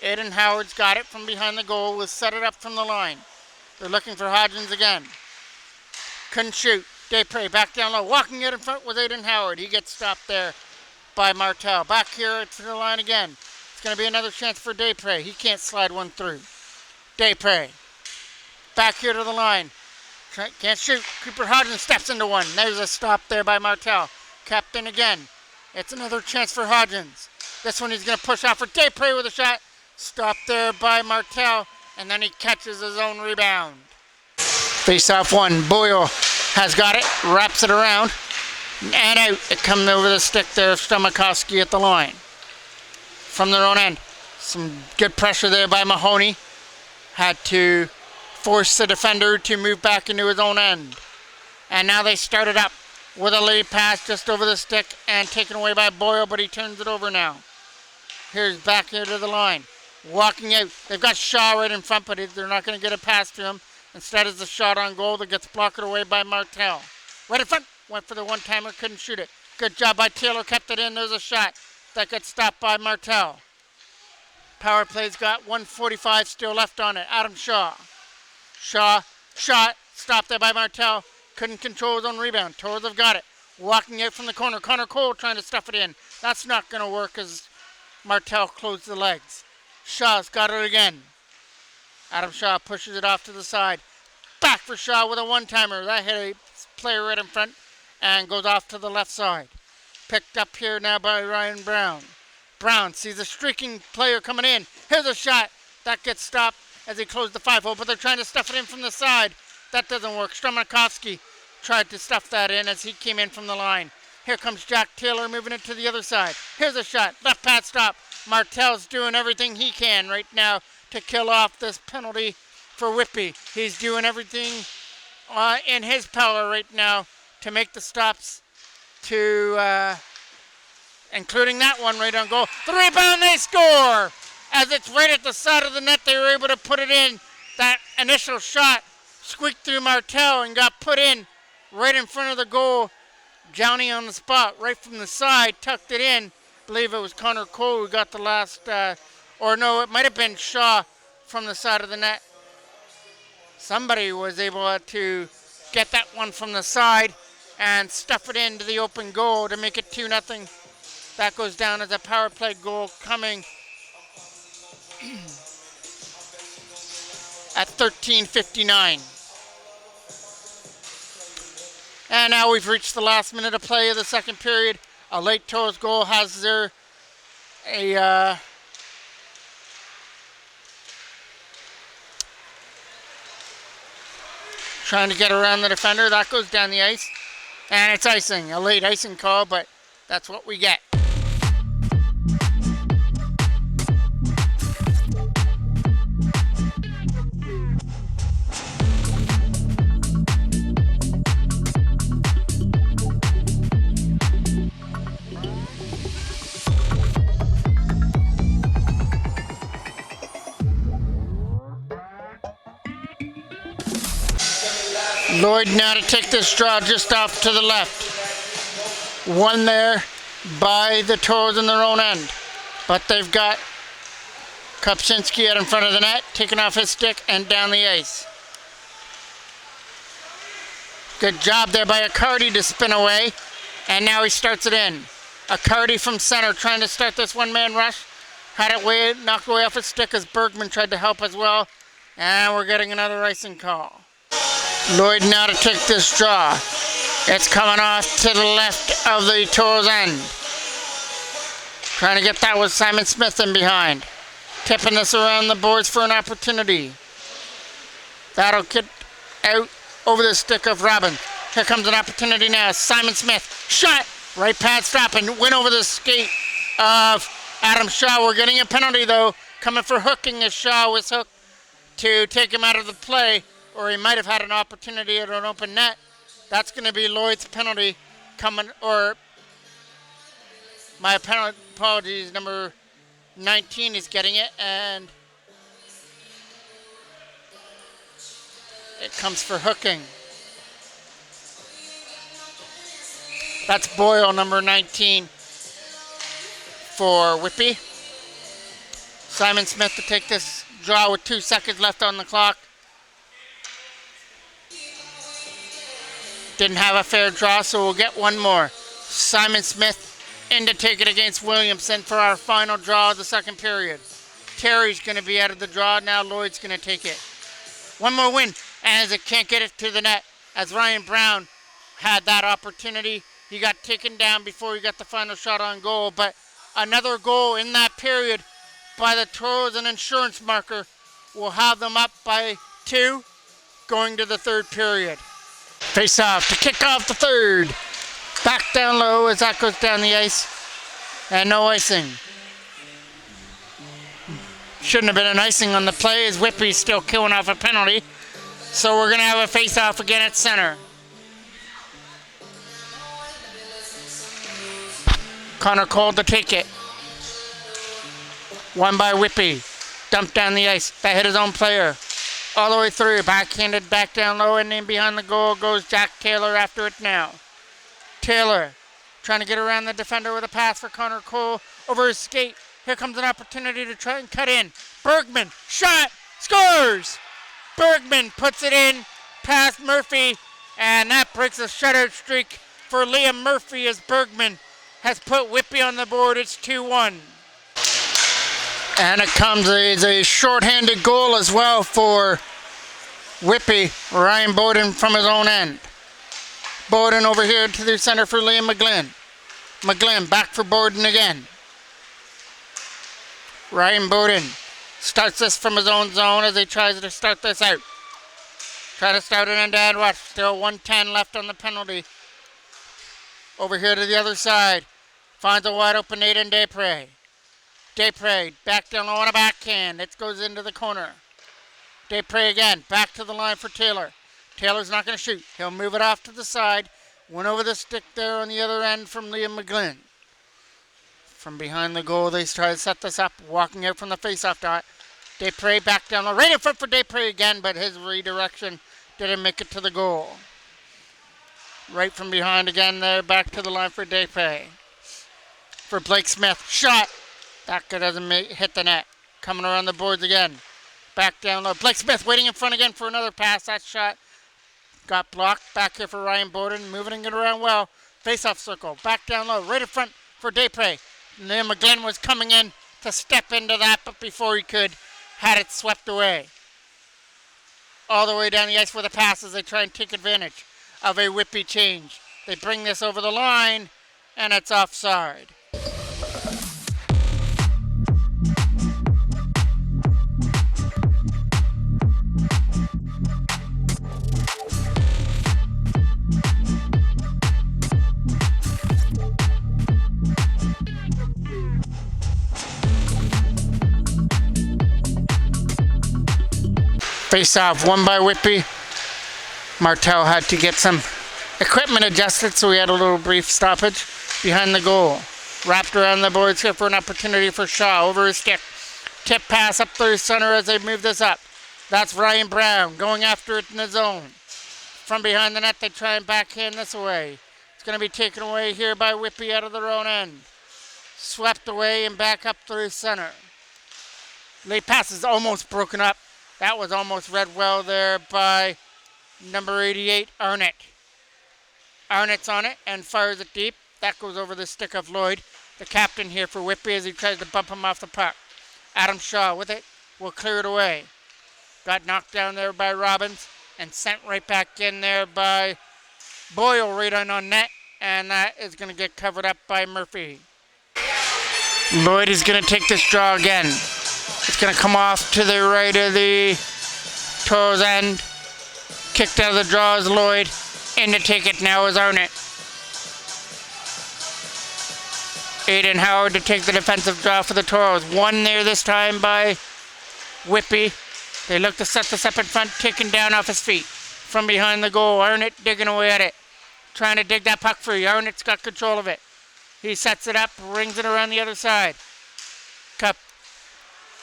Aiden Howard's got it from behind the goal. Will set it up from the line. They're looking for Hodgins again. Couldn't shoot. Desprez back down low. Walking out in front was Aiden Howard. He gets stopped there by Martel. Back here to the line again. It's going to be another chance for Desprez. He can't slide one through. Desprez. Back here to the line. Can't shoot. Cooper Hodgins steps into one. There's a stop there by Martel. Kept in again. It's another chance for Hodgins. This one he's going to push off for Desprez with a shot. Stopped there by Martel. And then he catches his own rebound. Face off one. Boyle has got it. Wraps it around. And out. It comes over the stick there of Stromakowski at the line. From their own end. Some good pressure there by Mahoney. Had to force the defender to move back into his own end. And now they started up with a lead pass just over the stick and taken away by Boyle, but he turns it over now. Here's back here to the line. Walking out. They've got Shaw right in front, but they're not going to get a pass to him. Instead, it's a shot on goal that gets blocked away by Martel. Right in front. Went for the one-timer. Couldn't shoot it. Good job by Taylor. Kept it in. There's a shot that gets stopped by Martel. Power play's got 1:45 still left on it. Adam Shaw. Shaw. Shot. Stopped there by Martel. Couldn't control his own rebound. Toros have got it. Walking out from the corner. Connor Cole trying to stuff it in. That's not going to work as Martel closed the legs. Shaw's got it again. Adam Shaw pushes it off to the side. Back for Shaw with a one-timer. That hit a player right in front and goes off to the left side. Picked up here now by Ryan Brown. Brown sees a streaking player coming in. Here's a shot. That gets stopped as he closed the 5-hole, but they're trying to stuff it in from the side. That doesn't work. Stromakowski tried to stuff that in as he came in from the line. Here comes Jack Taylor moving it to the other side. Here's a shot. Left pad stop. Martel's doing everything he can right now to kill off this penalty for Whitby. He's doing everything in his power right now to make the stops, to including that one right on goal. The rebound, they score! As it's right at the side of the net, they were able to put it in. That initial shot squeaked through Martel and got put in right in front of the goal. Johnny on the spot, right from the side, tucked it in. I believe it was Connor Cole who got the last, or no, it might have been Shaw from the side of the net. Somebody was able to get that one from the side and stuff it into the open goal to make it 2-0. That goes down as a power play goal coming at 13:59. And now we've reached the last minute of play of the second period. A late Toros goal has there trying to get around the defender. That goes down the ice. And it's icing. A late icing call, but that's what we get. Lloyd now to take this draw just off to the left. One there by the Toros in their own end. But they've got Kopczynski out in front of the net, taking off his stick and down the ice. Good job there by Accardi to spin away. And now he starts it in. Accardi from center trying to start this one-man rush. Had it knocked away off his stick as Bergman tried to help as well. And we're getting another icing call. Lloyd now to take this draw. It's coming off to the left of the Toros end. Trying to get that with Simon Smith in behind. Tipping this around the boards for an opportunity. That'll get out over the stick of Robin. Here comes an opportunity now. Simon Smith. Shot! Right pad stop and win over the skate of Adam Shaw. We're getting a penalty though. Coming for hooking as Shaw was hooked to take him out of the play. Or he might have had an opportunity at an open net. That's going to be Lloyd's penalty coming, or my apologies, number 19 is getting it, and it comes for hooking. That's Boyle, number 19 for Whitby. Simon Smith to take this draw with 2 seconds left on the clock. Didn't have a fair draw, so we'll get one more. Simon Smith in to take it against Williamson for our final draw of the second period. Terry's going to be out of the draw. Now Lloyd's going to take it. One more win, as it can't get it to the net. As Ryan Brown had that opportunity, he got taken down before he got the final shot on goal. But another goal in that period by the Toros, an insurance marker, will have them up by 2 going to the third period. Face off to kick off the third. Back down low as that goes down the ice. And no icing. Shouldn't have been an icing on the play as Whitby's still killing off a penalty. So we're going to have a face off again at center. Connor Cole to take it. One by Whitby. Dumped down the ice. That hit his own player. All the way through, backhanded back down low, and in behind the goal goes Jack Taylor after it now. Taylor trying to get around the defender with a pass for Connor Cole over his skate. Here comes an opportunity to try and cut in. Bergman, shot, scores! Bergman puts it in past Murphy, and that breaks a shutout streak for Liam Murphy as Bergman has put Whitby on the board. It's 2-1. And it comes as a shorthanded goal as well for Whitby. Ryan Bowden from his own end. Bowden over here to the center for Liam McGlynn. McGlynn back for Bowden again. Ryan Bowden starts this from his own zone as he tries to start this out. Try to start it into Edward. Still 1:10 left on the penalty. Over here to the other side. Finds a wide open Nathan Desprez. Desprez back down low on a backhand. It goes into the corner. Desprez again. Back to the line for Taylor. Taylor's not going to shoot. He'll move it off to the side. Went over the stick there on the other end from Liam McGlynn. From behind the goal, they try to set this up. Walking out from the face-off dot. Desprez back down low. Right in front for Desprez again, but his redirection didn't make it to the goal. Right from behind again there. Back to the line for Desprez. For Blake Smith. Shot. That guy doesn't hit the net. Coming around the boards again. Back down low. Blake Smith waiting in front again for another pass. That shot got blocked. Back here for Ryan Bowden. Moving it around well. Face-off circle. Back down low. Right in front for Desprez. Liam McGlynn was coming in to step into that, but before he could, had it swept away. All the way down the ice with a pass as they try and take advantage of a Whitby change. They bring this over the line, and it's offside. Face off, won by Whitby. Martel had to get some equipment adjusted, so we had a little brief stoppage behind the goal. Wrapped around the boards here for an opportunity for Shaw. Over his stick. Tip pass up through center as they move this up. That's Ryan Brown going after it in the zone. From behind the net, they try and backhand this away. It's going to be taken away here by Whitby out of their own end. Swept away and back up through center. Late pass is almost broken up. That was almost read well there by number 88, Arnott. Arnott's on it and fires it deep. That goes over the stick of Lloyd, the captain here for Whitby, as he tries to bump him off the puck. Adam Shaw with it will clear it away. Got knocked down there by Robbins and sent right back in there by Boyle right on net, and that is going to get covered up by Murphy. Lloyd is going to take this draw again. It's going to come off to the right of the Toros end. Kicked out of the draw is Lloyd. In to take it now is Arnott. Aiden Howard to take the defensive draw for the Toros. One there this time by Whitby. They look to set this up in front, taken down off his feet. From behind the goal, Arnott digging away at it. Trying to dig that puck free. Arnott's got control of it. He sets it up, rings it around the other side.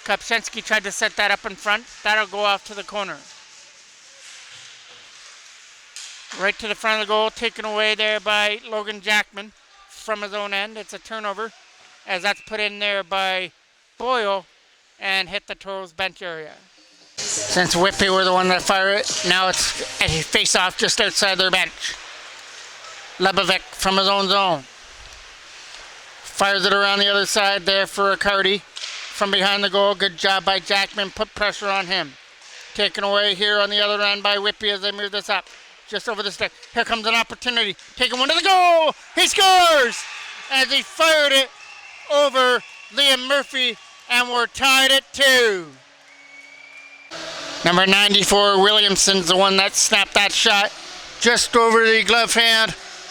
Kopczynski tried to set that up in front. That'll go off to the corner. Right to the front of the goal, taken away there by Logan Jackman from his own end. It's a turnover as that's put in there by Boyle and hit the Toros bench area. Since Whitby were the one that fired it, now it's a face-off just outside their bench. Lebovic from his own zone. Fires it around the other side there for Riccardi. From behind the goal, good job by Jackman, put pressure on him. Taken away here on the other end by Whitby as they move this up. Just over the stick. Here comes an opportunity. Taking one to the goal. He scores! As he fired it over Liam Murphy, and we're tied at 2. Number 94, Williamson's the one that snapped that shot just over the glove hand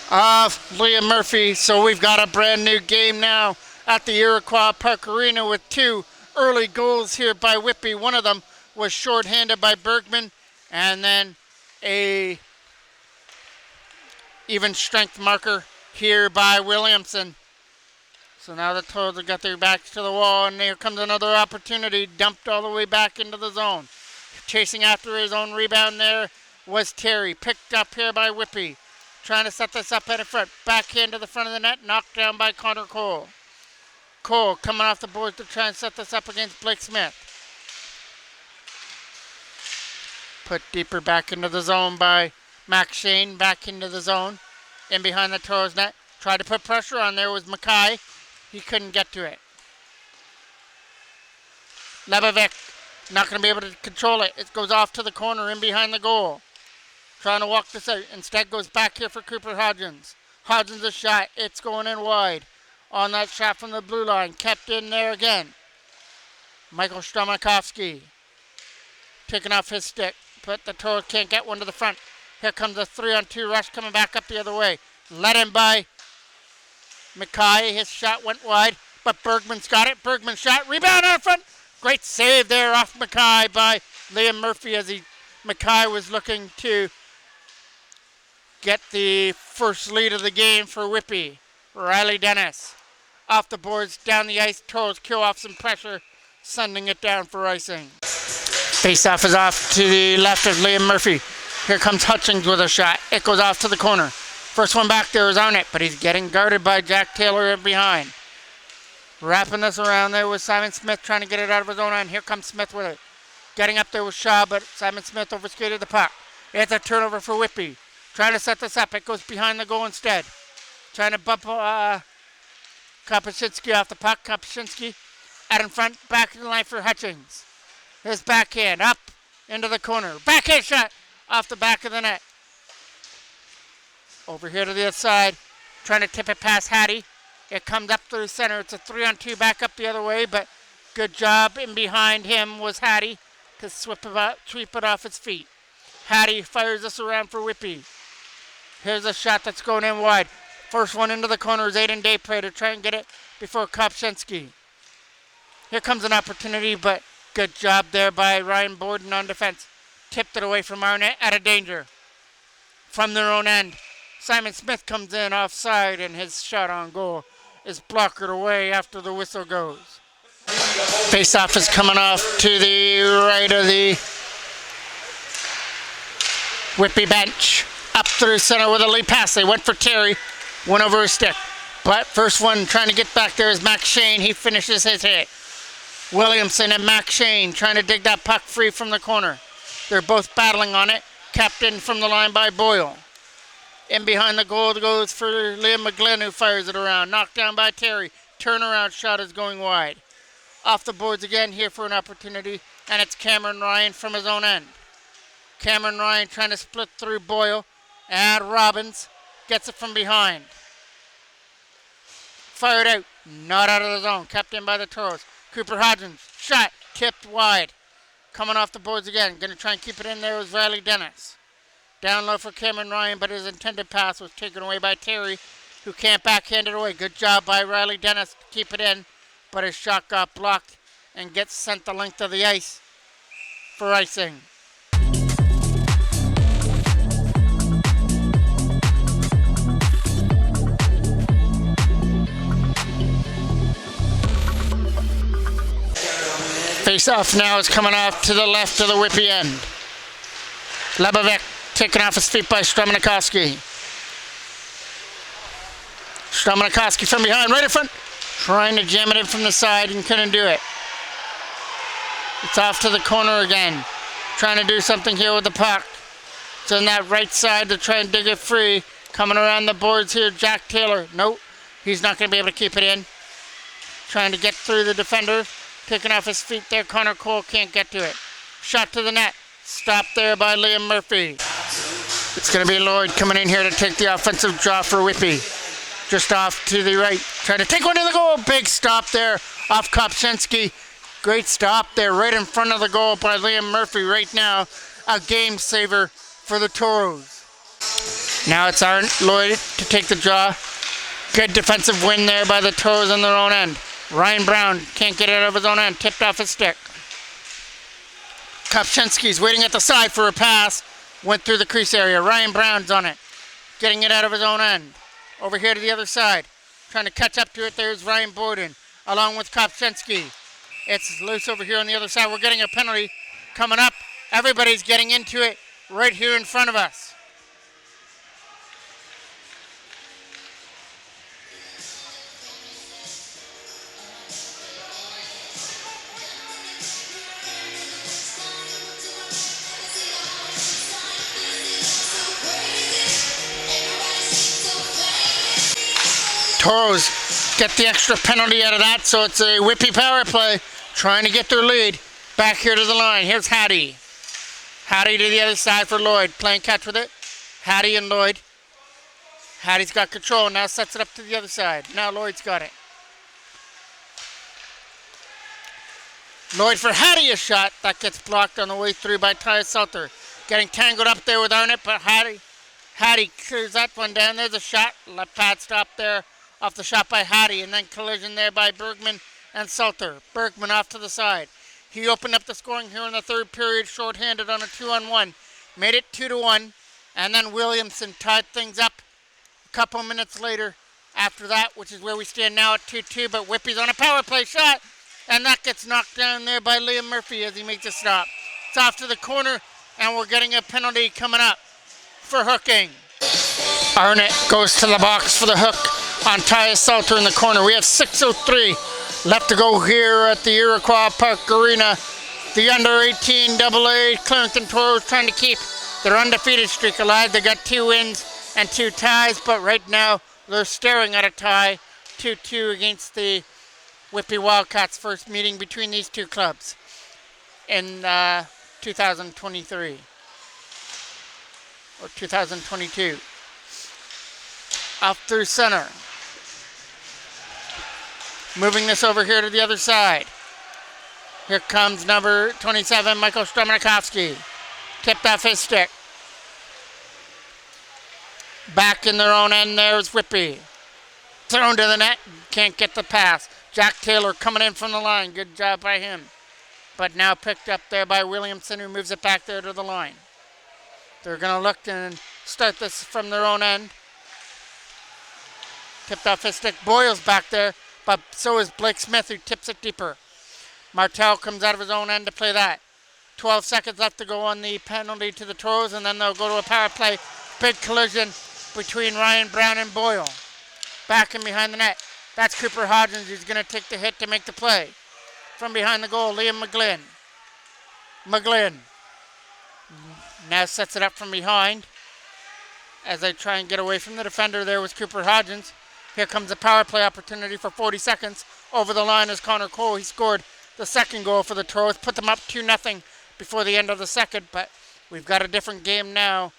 of Liam Murphy. So we've got a brand new game now at the Iroquois Park Arena with 2 early goals here by Whitby. One of them was shorthanded by Bergman, and then a even strength marker here by Williamson. So now the Toros have got their backs to the wall, and here comes another opportunity, dumped all the way back into the zone. Chasing after his own rebound there was Terry, picked up here by Whitby. Trying to set this up at the front. Backhand to the front of the net, knocked down by Connor Cole. Cole coming off the board to try and set this up against Blake Smith. Put deeper back into the zone by Max Shane, back into the zone. In behind the Toros net. Tried to put pressure on there was Mackay. He couldn't get to it. Lebovic not going to be able to control it. It goes off to the corner in behind the goal. Trying to walk this out. Instead goes back here for Cooper Hodgins. Hodgins a shot. It's going in wide. On that shot from the blue line. Kept in there again. Michael Stromakowski. Taking off his stick. But the Toros can't get one to the front. Here comes a 3-on-2 rush coming back up the other way. Led in by Mackay. His shot went wide. but Bergman's got it. Bergman shot, rebound out front. Great save there off Mackay by Liam Murphy as Mackay was looking to get the first lead of the game for Whitby. Riley Dennis off the boards, down the ice. Toros kill off some pressure, sending it down for icing. Face-off is off to the left of Liam Murphy. Here comes Hutchings with a shot. It goes off to the corner. First one back there is Arnott, but he's getting guarded by Jack Taylor behind. Wrapping this around there with Simon Smith trying to get it out of his own end. Here comes Smith with it. Getting up there with Shaw, but Simon Smith overskated the puck. It's a turnover for Whitby. Trying to set this up. It goes behind the goal instead. Trying to bump Kopashinsky off the puck. Kopashinsky out in front. Back in the line for Hutchings. His backhand up into the corner. Backhand shot off the back of the net. Over here to the other side. Trying to tip it past Hattie. It comes up through the center. It's a 3-on-2 back up the other way, but good job in behind him was Hattie to sweep it off his feet. Hattie fires this around for Whitby. Here's a shot that's going in wide. First one into the corner is Aiden Daypray to try and get it before Kopshinsky. Here comes an opportunity, but good job there by Ryan Borden on defense. Tipped it away from Arnett out of danger. From their own end, Simon Smith comes in offside, and his shot on goal is blocked away after the whistle goes. Face-off is coming off to the right of the Whitby bench. Up through center with a lead pass. They went for Terry. Went over his stick. But first one trying to get back there is Max Shane. He finishes his hit. Williamson and Max Shane trying to dig that puck free from the corner. They're both battling on it. Kept in from the line by Boyle. In behind the goal goes for Liam McGlynn, who fires it around. Knocked down by Terry. Turnaround shot is going wide. Off the boards again here for an opportunity. And it's Cameron Ryan from his own end. Cameron Ryan trying to split through Boyle. And Robbins gets it from behind. Fired out. Not out of the zone. Kept in by the Toros. Cooper Hodgins. Shot. Tipped wide. Coming off the boards again. Going to try and keep it in there was Riley Dennis. Down low for Cameron Ryan, but his intended pass was taken away by Terry, who can't backhand it away. Good job by Riley Dennis to keep it in, but his shot got blocked and gets sent the length of the ice for icing. Face-off now is coming off to the left of the Whitby end. Lebovic taken off his feet by Stramenikowski. Stramenikowski from behind, right in front. Trying to jam it in from the side and couldn't do it. It's off to the corner again. Trying to do something here with the puck. It's on that right side to try and dig it free. Coming around the boards here, Jack Taylor. Nope, he's not going to be able to keep it in. Trying to get through the defender. Taking off his feet there, Connor Cole can't get to it. Shot to the net. Stopped there by Liam Murphy. It's going to be Lloyd coming in here to take the offensive draw for Whitby. Just off to the right. Trying to take one to the goal. Big stop there off Kopshinsky. Great stop there right in front of the goal by Liam Murphy right now. A game saver for the Toros. Now it's Lloyd to take the draw. Good defensive win there by the Toros on their own end. Ryan Brown can't get it out of his own end. Tipped off his stick. Kopshinsky's waiting at the side for a pass. Went through the crease area. Ryan Brown's on it. Getting it out of his own end. Over here to the other side. Trying to catch up to it. There's Ryan Borden along with Kopshinsky. It's loose over here on the other side. We're getting a penalty coming up. Everybody's getting into it right here in front of us. Toros get the extra penalty out of that, so it's a Whitby power play trying to get their lead. Back here to the line. Here's Hattie. Hattie to the other side for Lloyd. Playing catch with it. Hattie and Lloyd. Hattie's got control. Now sets it up to the other side. Now Lloyd's got it. Lloyd for Hattie, a shot. That gets blocked on the way through by Ty Salter. Getting tangled up there with Arnott, but Hattie clears that one down. There's a shot. Left pad stop there off the shot by Hattie, and then collision there by Bergman and Salter. Bergman off to the side. He opened up the scoring here in the third period, shorthanded on a 2-on-1. Made it 2-1, and then Williamson tied things up a couple minutes later after that, which is where we stand now at 2-2, but Whitby's on a power play shot, and that gets knocked down there by Liam Murphy as he makes a stop. It's off to the corner, and we're getting a penalty coming up for hooking. Arnott goes to the box for the hook on Tyus Salter in the corner. We have 6:03 left to go here at the Iroquois Park Arena. The under-18 AA Clarington Toros trying to keep their undefeated streak alive. They got 2 wins and 2 ties, but right now they're staring at a tie, 2-2 against the Whitby Wildcats. First meeting between these two clubs in 2023 or 2022. Up through center. Moving this over here to the other side. Here comes number 27, Michael Stromanikovsky. Tipped off his stick. Back in their own end, there's Whitby. Thrown to the net, can't get the pass. Jack Taylor coming in from the line, good job by him. But now picked up there by Williamson, who moves it back there to the line. They're going to look and start this from their own end. Tipped off his stick. Boyle's back there, but so is Blake Smith, who tips it deeper. Martel comes out of his own end to play that. 12 seconds left to go on the penalty to the Toros, and then they'll go to a power play. Big collision between Ryan Brown and Boyle. Back in behind the net. That's Cooper Hodgins, who's going to take the hit to make the play. From behind the goal, Liam McGlynn. McGlynn now sets it up from behind as they try and get away from the defender. There was Cooper Hodgins. Here comes a power play opportunity for 40 seconds. Over the line is Connor Cole. He scored the second goal for the Toros. Put them up 2-0 before the end of the second, but we've got a different game now,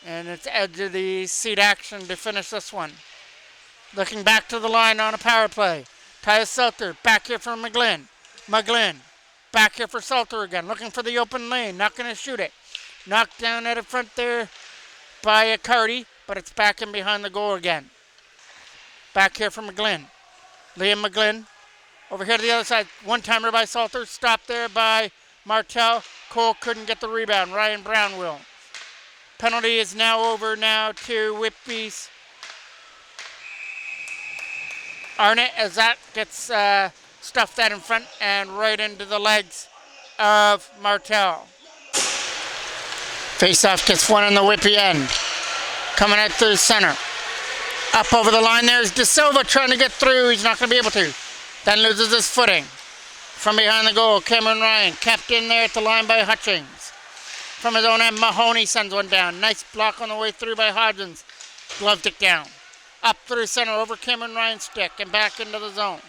and it's edge of the seat action to finish this one. Looking back to the line on a power play. Tyus Salter back here for McGlynn. McGlynn back here for Salter again. Looking for the open lane. Not going to shoot it. Knocked down at the front there by Cardi, but it's back in behind the goal again. Back here for McGlynn. Liam McGlynn. Over here to the other side. One-timer by Salter. Stopped there by Martel. Cole couldn't get the rebound. Ryan Brown will. Penalty is now over now to Whitby's Arnott, as that gets stuffed that in front and right into the legs of Martel. Face-off gets one on the Whitby end. Coming out through the center. Up over the line there is De Silva trying to get through. He's not going to be able to. Then loses his footing. From behind the goal, Cameron Ryan kept in there at the line by Hutchings. From his own end, Mahoney sends one down. Nice block on the way through by Hodgins. Gloved it down. Up through center over Cameron Ryan's stick and back into the zone.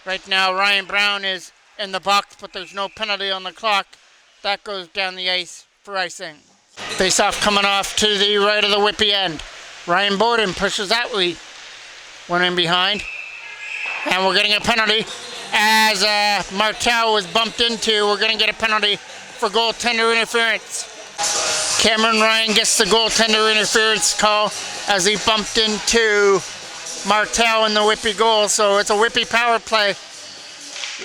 Right now, Ryan Brown is in the box, but there's no penalty on the clock. That goes down the ice for icing. Face-off coming off to the right of the Whitby end. Ryan Borden pushes that way. One in behind. And we're getting a penalty as Martel was bumped into. We're going to get a penalty for goaltender interference. Cameron Ryan gets the goaltender interference call as he bumped into Martel in the Whitby goal. So it's a Whitby power play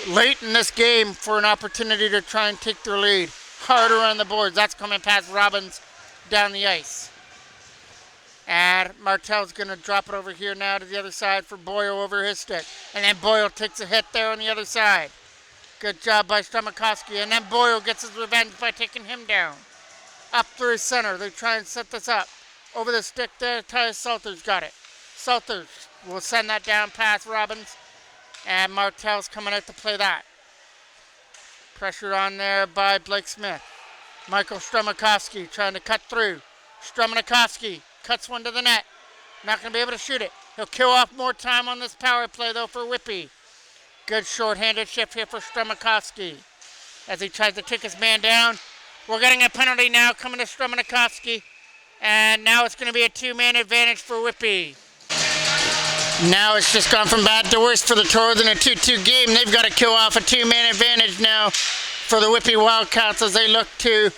late in this game for an opportunity to try and take their lead. Harder on the boards. That's coming past Robbins down the ice. And Martel's going to drop it over here now to the other side for Boyle over his stick. And then Boyle takes a hit there on the other side. Good job by Stromanikovsky. And then Boyle gets his revenge by taking him down. Up through center. They try and set this up. Over the stick there, Tyus Salter's got it. Salter will send that down past Robbins. And Martel's coming out to play that. Pressure on there by Blake Smith. Michael Stromanikovsky trying to cut through. Stromanikovsky cuts one to the net. Not going to be able to shoot it. He'll kill off more time on this power play, though, for Whitby. Good short-handed shift here for Stromanikovsky as he tries to take his man down. We're getting a penalty now coming to Stromanikovsky. And now it's going to be a two-man advantage for Whitby. Now it's just gone from bad to worse for the Toros in a 2-2 game. They've got to kill off a two-man advantage now for the Whitby Wildcats as they look to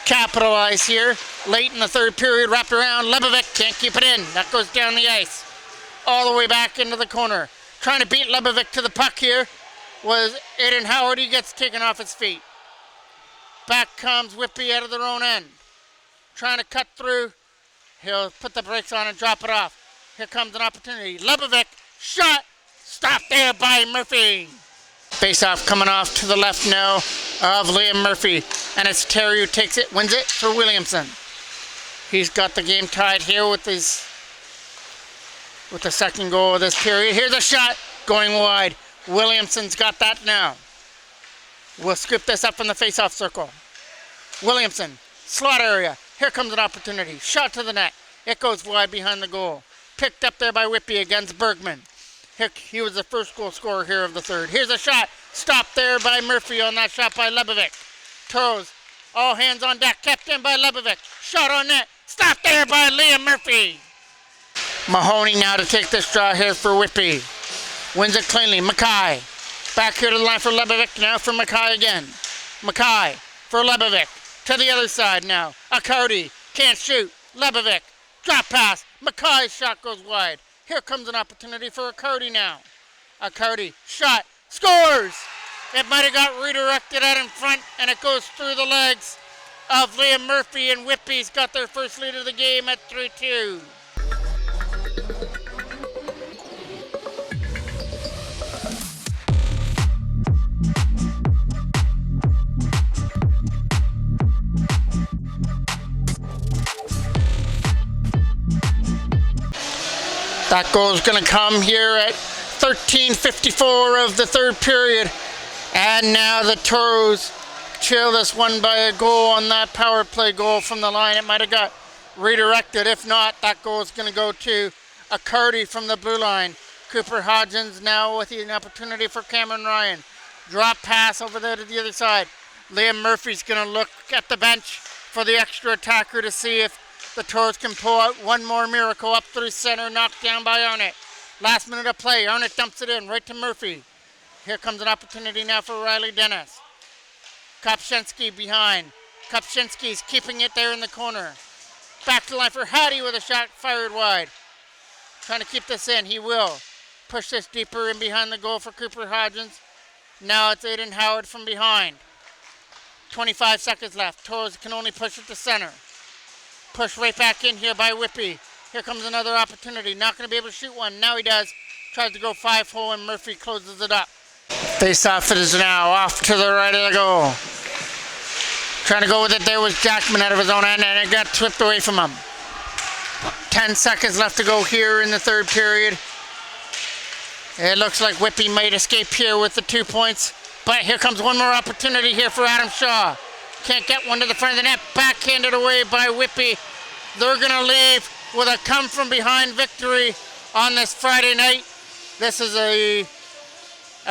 capitalize here. Late in the third period, wrapped around. Lebovic can't keep it in. That goes down the ice. all the way back into the corner. Trying to beat Lebovic to the puck here was Aiden Howard. He gets taken off his feet. Back comes Whitby out of their own end. Trying to cut through. He'll put the brakes on and drop it off. Here comes an opportunity. Lebovic, shot, stopped there by Murphy. Face-off coming off to the left now of Liam Murphy. And it's Terry who takes it, wins it for Williamson. He's got the game tied here with the second goal of this period. Here's a shot going wide. Williamson's got that now. We'll scoop this up in the face-off circle. Williamson, slot area. Here comes an opportunity. Shot to the net. It goes wide behind the goal. Picked up there by Whitby against Bergman. He was the first goal scorer here of the third. Here's a shot. Stopped there by Murphy on that shot by Lebovic. Toros, all hands on deck. Kept in by Lebovic. Shot on net. Stopped there by Liam Murphy. Mahoney now to take this draw here for Whitby. Wins it cleanly. Mackay. Back here to the line for Lebovic. Now for Mackay again. Mackay for Lebovic. To the other side now. Accardi. Can't shoot. Lebovic. Drop pass. Mackay's shot goes wide. Here comes an opportunity for Accardi now. Accardi. Shot. Scores! It might have got redirected out in front, and it goes through the legs of Liam Murphy, and Whitby's got their first lead of the game at 3-2. That goal is going to come here at 13:54 of the third period. And now the Toros trail this one by a goal on that power play goal from the line. It might have got redirected. If not, that goal is going to go to Accardi from the blue line. Cooper Hodgins now with an opportunity for Cameron Ryan. Drop pass over there to the other side. Liam Murphy's going to look at the bench for the extra attacker to see if the Toros can pull out one more miracle up through center, knocked down by Arnott. Last minute of play, Arnott dumps it in right to Murphy. Here comes an opportunity now for Riley Dennis. Kopczynski behind. Kopczynski's keeping it there in the corner. Back to the line for Hattie with a shot fired wide. Trying to keep this in, he will. Push this deeper in behind the goal for Cooper Hodgins. Now it's Aiden Howard from behind. 25 seconds left. Toros can only push it to center. Push right back in here by Whitby. Here comes another opportunity. Not going to be able to shoot one. Now he does. Tries to go 5-hole and Murphy closes it up. Face-off it is now off to the right of the goal. Trying to go with it there was Jackman out of his own end, and it got swept away from him. 10 seconds left to go here in the third period. It looks like Whitby might escape here with the 2 points. But here comes one more opportunity here for Adam Shaw. Can't get one to the front of the net. Backhanded away by Whitby. They're going to leave with a come-from-behind victory on this Friday night. This is a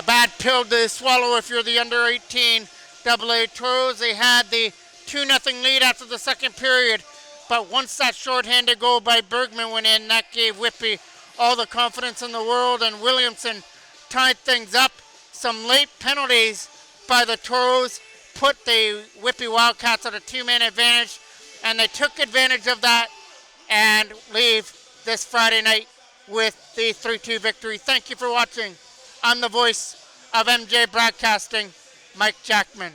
bad pill to swallow if you're the under-18 AA Toros. They had the 2-0 lead after the second period. But once that shorthanded goal by Bergman went in, that gave Whitby all the confidence in the world. And Williamson tied things up. Some late penalties by the Toros put the Whitby Wildcats at a 2-man advantage, and they took advantage of that and leave this Friday night with the 3-2 victory. Thank you for watching. I'm the voice of MJ Broadcasting, Mike Jackman.